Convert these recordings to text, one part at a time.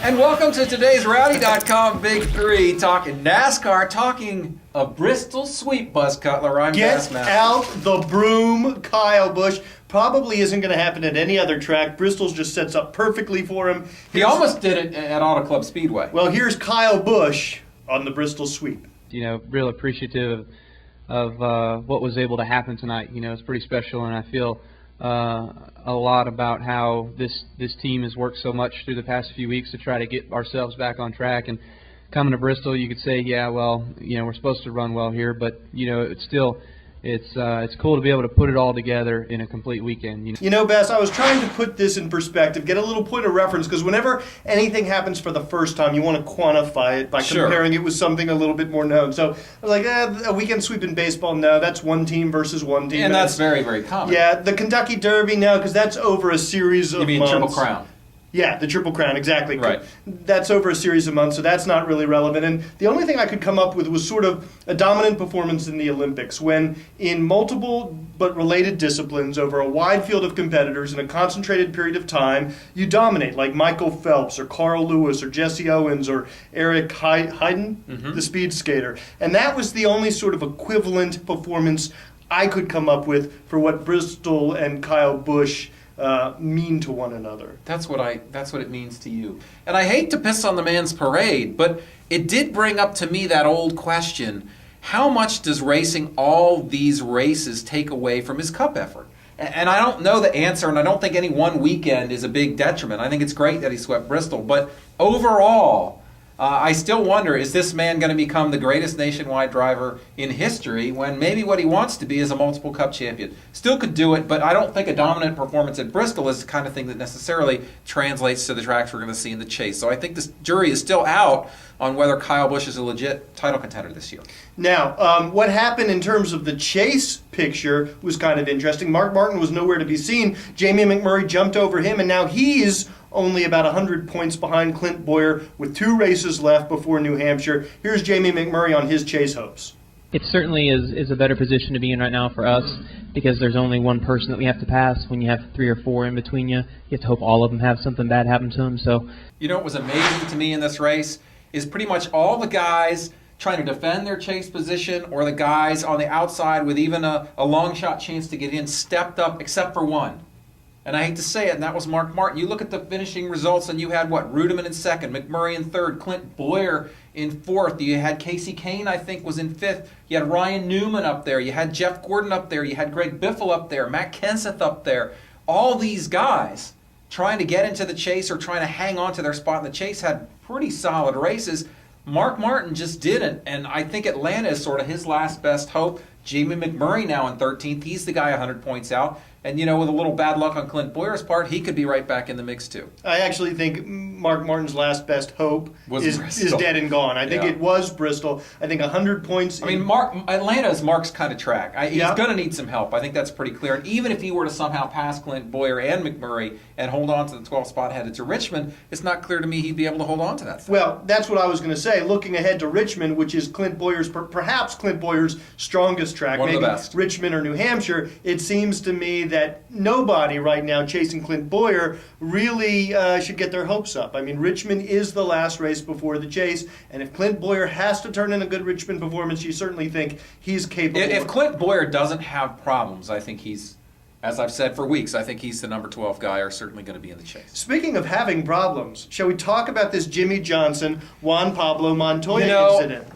And welcome to today's Rowdy.com Big Three, talking NASCAR, talking a Bristol Sweep, Buzz Cutler. I'm Get Bassmaster. out the broom, Kyle Busch. Probably isn't going to happen at any other track. Bristol's just sets up perfectly for him. He almost did it at Auto Club Speedway. Well, here's Kyle Busch on the Bristol Sweep. You know, real appreciative of what was able to happen tonight. You know, it's pretty special, and I feel a lot about how this team has worked so much through the past few weeks to try to get ourselves back on track. And coming to Bristol, you could say, yeah, well, you know, we're supposed to run well here, but you know, it's still. It's cool to be able to put it all together in a complete weekend. You know, Bess, I was trying to put this in perspective, get a little point of reference, because whenever anything happens for the first time, you want to quantify it by comparing it with something a little bit more known. So I was like, a weekend sweep in baseball, no, that's one team versus one team. And that's very, very common. Yeah, the Kentucky Derby, no, because that's over a series of months. You mean Triple Crown? Yeah, the Triple Crown, exactly. Right. That's over a series of months, so that's not really relevant. And the only thing I could come up with was sort of a dominant performance in the Olympics, when in multiple but related disciplines over a wide field of competitors in a concentrated period of time, you dominate, like Michael Phelps or Carl Lewis or Jesse Owens or Eric Heiden, the speed skater. And that was the only sort of equivalent performance I could come up with for what Bristol and Kyle Busch mean to one another. That's what it means to you. And I hate to piss on the man's parade, but it did bring up to me that old question: how much does racing all these races take away from his cup effort? And I don't know the answer, and I don't think any one weekend is a big detriment. I think it's great that he swept Bristol, but overall, I still wonder, is this man going to become the greatest nationwide driver in history when maybe what he wants to be is a multiple cup champion? Still could do it, but I don't think a dominant performance at Bristol is the kind of thing that necessarily translates to the tracks we're going to see in the chase. So I think this jury is still out on whether Kyle Busch is a legit title contender this year. Now, what happened in terms of the chase picture was kind of interesting. Mark Martin was nowhere to be seen. Jamie McMurray jumped over him, and now he's only about 100 points behind Clint Bowyer with 2 races left before New Hampshire. Here's Jamie McMurray on his chase hopes. It certainly is a better position to be in right now for us, because there's only one person that we have to pass. When you have 3 or 4 in between you, you have to hope all of them have something bad happen to them. So, you know what was amazing to me in this race is pretty much all the guys trying to defend their chase position, or the guys on the outside with even a long shot chance to get in, stepped up, except for one. And I hate to say it, and that was Mark Martin. You look at the finishing results, and you had, Rudiman in second, McMurray in third, Clint Bowyer in fourth. You had Casey Kane, I think, was in fifth. You had Ryan Newman up there. You had Jeff Gordon up there. You had Greg Biffle up there, Matt Kenseth up there. All these guys trying to get into the chase or trying to hang on to their spot in the chase had pretty solid races. Mark Martin just didn't, and I think Atlanta is sort of his last best hope. Jamie McMurray now in 13th. He's the guy 100 points out. And, you know, with a little bad luck on Clint Bowyer's part, he could be right back in the mix, too. I actually think Mark Martin's last best hope is dead and gone. I think it was Bristol. I think 100 points. I mean, Atlanta is Mark's kind of track. He's going to need some help. I think that's pretty clear. And even if he were to somehow pass Clint Bowyer and McMurray and hold on to the 12th spot headed to Richmond, it's not clear to me he'd be able to hold on to that thing. Well, that's what I was going to say. Looking ahead to Richmond, which is Clint Bowyer's, perhaps Clint Bowyer's strongest track, one of maybe the best. Richmond or New Hampshire, it seems to me that nobody right now chasing Clint Bowyer really should get their hopes up. I mean, Richmond is the last race before the chase, and if Clint Bowyer has to turn in a good Richmond performance, you certainly think he's capable. If Clint Bowyer doesn't have problems, I think he's, as I've said for weeks, I think he's the number 12 guy, or certainly going to be in the chase. Speaking of having problems, shall we talk about this Jimmy Johnson, Juan Pablo Montoya incident?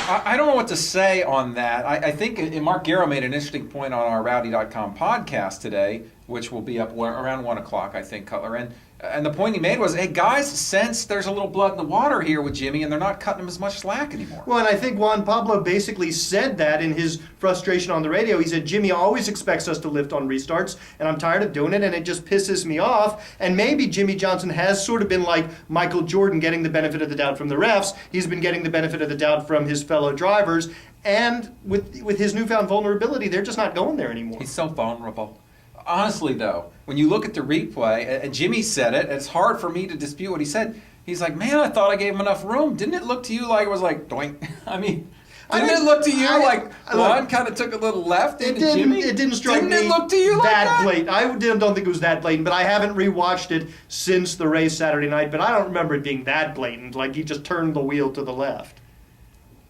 I don't know what to say on that. I think Mark Garrow made an interesting point on our Rowdy.com podcast today, which will be up around 1 o'clock, I think, Cutler. And the point he made was, hey, guys sense there's a little blood in the water here with Jimmy, and they're not cutting him as much slack anymore. Well, and I think Juan Pablo basically said that in his frustration on the radio. He said, Jimmy always expects us to lift on restarts, and I'm tired of doing it, and it just pisses me off. And maybe Jimmy Johnson has sort of been like Michael Jordan, getting the benefit of the doubt from the refs. He's been getting the benefit of the doubt from his fellow drivers. And with his newfound vulnerability, they're just not going there anymore. He's so vulnerable. Honestly, though, when you look at the replay, and Jimmy said it, it's hard for me to dispute what he said. He's like, man, I thought I gave him enough room. Didn't it look to you like it was like, doink? I mean, Didn't it look to you like Juan kind of took a little left into Jimmy? It didn't strike me Didn't it look to you like that? blatant. I don't think it was that blatant, but I haven't rewatched it since the race Saturday night, but I don't remember it being that blatant, like he just turned the wheel to the left.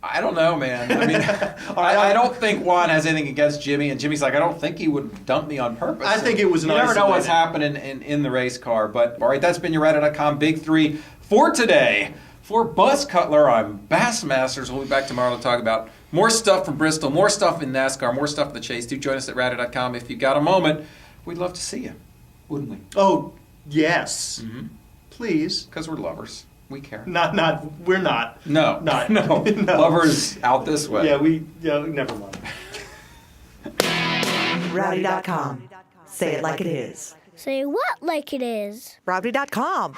I don't know, man. I mean, I don't think Juan has anything against Jimmy, and Jimmy's like, I don't think he would dump me on purpose. I think it was an You never know what's isolated- happening in the race car. But, all right, that's been your Reddit.com Big Three for today. For Buzz Cutler, I'm Bassmasters. We'll be back tomorrow to talk about more stuff from Bristol, more stuff in NASCAR, more stuff in the chase. Do join us at Reddit.com if you've got a moment. We'd love to see you, wouldn't we? Oh, yes. Mm-hmm. Please. Because we're lovers. We care. We're not. No. Not. No. No. Lovers out this way. Never mind. Rowdy.com. Say it like it is. Say what like it is? Rowdy.com.